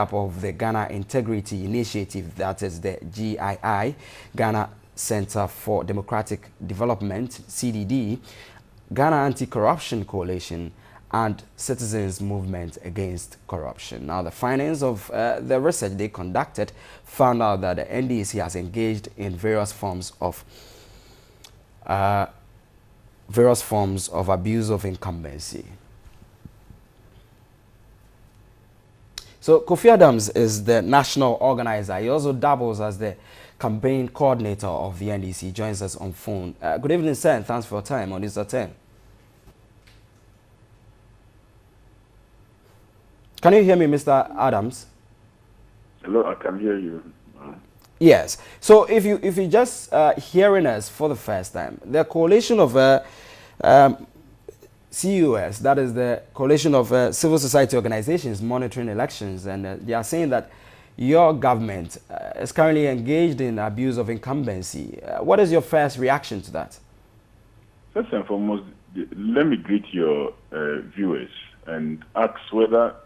of the Ghana Integrity Initiative, that is the GII, Ghana Center for Democratic Development, CDD, Ghana Anti-Corruption Coalition, and Citizens Movement Against Corruption. Now, the findings of the research they conducted found out that the NDC has engaged in various forms of abuse of incumbency. So Kofi Adams is the national organizer. He also doubles as the campaign coordinator of the NDC. He joins us on phone. Good evening, sir, and thanks for your time on this attend. Can you hear me, Mr. Adams? Hello, I can hear you. Yes. So if you just hearing us for the first time, the coalition of CUS, that is the coalition of civil society organizations monitoring elections, and they are saying that your government is currently engaged in abuse of incumbency. What is your first reaction to that? First and foremost, let me greet your viewers and ask whether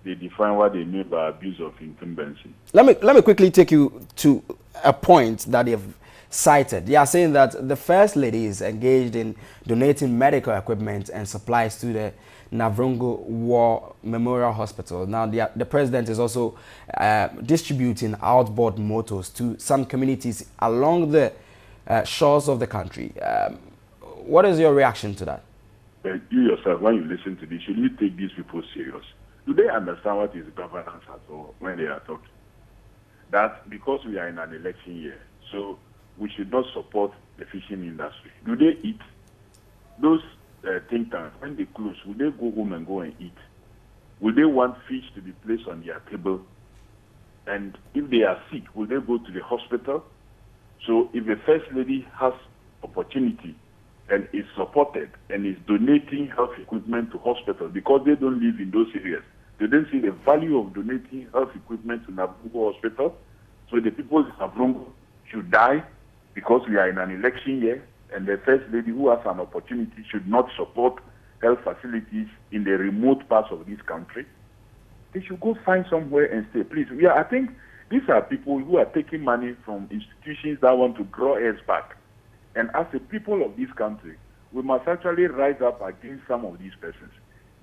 they define what they mean by abuse of incumbency. Let me quickly take you to a point that they've cited. They are saying that the First Lady is engaged in donating medical equipment and supplies to the Navrungo War Memorial Hospital. Now, the president is also distributing outboard motors to some communities along the shores of the country. What is your reaction to that? You yourself, when you listen to this, should you take these people serious? Do they understand what is governance at all when they are talking? That because we are in an election year, so we should not support the fishing industry. Do they eat? Those think tanks, when they close, will they go home and go and eat? Will they want fish to be placed on their table? And if they are sick, will they go to the hospital? So if the First Lady has opportunity and is supported and is donating health equipment to hospitals because they don't live in those areas, they don't see the value of donating health equipment to Navrungo Hospital. So the people in Navrungo should die because we are in an election year, and the First Lady who has an opportunity should not support health facilities in the remote parts of this country. They should go find somewhere and stay. Please, I think these are people who are taking money from institutions that want to grow us back. And as a people of this country, we must actually rise up against some of these persons.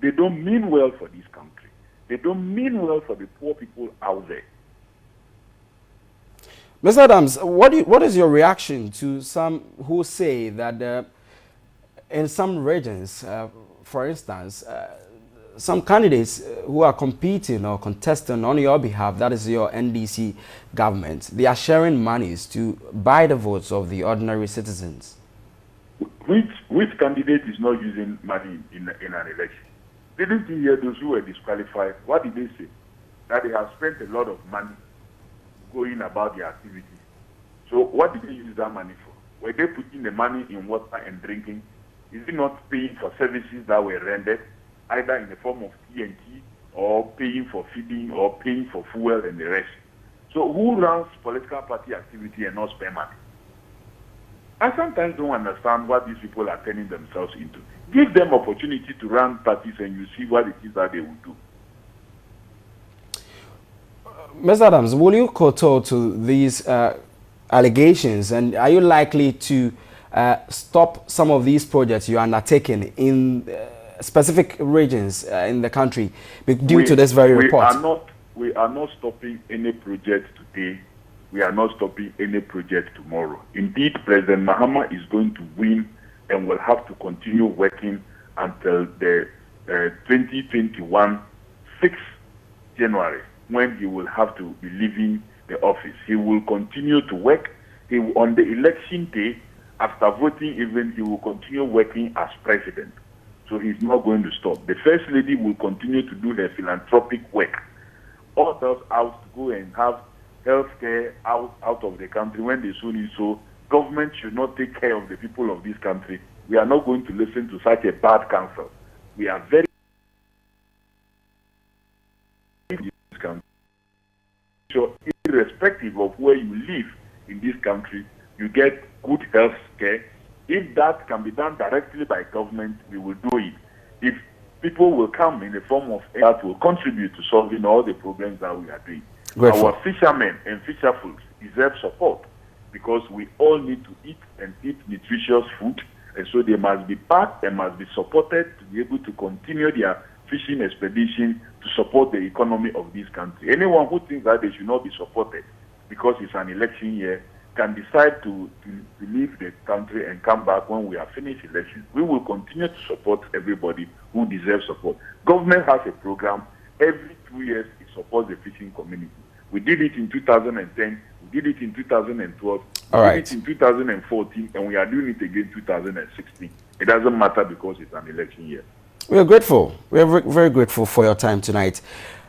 They don't mean well for this country. They don't mean well for the poor people out there. Mr. Adams, what is your reaction to some who say that in some regions, for instance, some candidates who are competing or contesting on your behalf, that is your NDC government, they are sharing monies to buy the votes of the ordinary citizens? Which candidate is not using money in an election? Didn't you hear those who were disqualified? What did they say? That they have spent a lot of money going about their activities. So what did they use that money for? Were they putting the money in water and drinking? Is it not paying for services that were rendered, either in the form of TNT or paying for feeding or paying for fuel and the rest? So who runs political party activity and not spend money? I sometimes don't understand what these people are turning themselves into. Give them opportunity to run parties and you see what it is that they will do. Mr. Adams, will you kowtow to these allegations, and are you likely to stop some of these projects you are undertaking in specific regions in the country due to this very report? We are not stopping any project today. We are not stopping any project tomorrow. Indeed, President Mahama is going to win and will have to continue working until the 2021 6th January, when he will have to be leaving the office. He will continue to work. On the election day, after voting even, he will continue working as president. So he's not going to stop. The First Lady will continue to do her philanthropic work. Others out to go and have health care out of the country when they so need. So government should not take care of the people of this country. We are not going to listen to such a bad counsel. We are very so irrespective of where you live in this country, you get good health care. If that can be done directly by government, we will do it. If people will come in the form of that will contribute to solving all the problems that we are doing. Grateful. Our fishermen and fisherfolks deserve support because we all need to eat and eat nutritious food, and so they must be backed and must be supported to be able to continue their fishing expedition to support the economy of this country. Anyone who thinks that they should not be supported because it's an election year can decide to leave the country and come back when we have finished elections. We will continue to support everybody who deserves support. Government has a program. Every 2 years it supports the fishing community. We did it in 2010, we did it in 2012, All we right. did it in 2014, and we are doing it again in 2016. It doesn't matter because it's an election year. We are grateful. We are very grateful for your time tonight.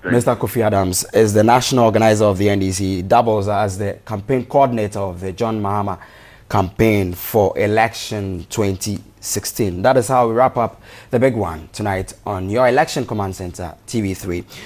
Mr. Kofi Adams is the national organizer of the NDC. He doubles as the campaign coordinator of the John Mahama campaign for election 2016. That is how we wrap up the big one tonight on your Election Command Center, TV3.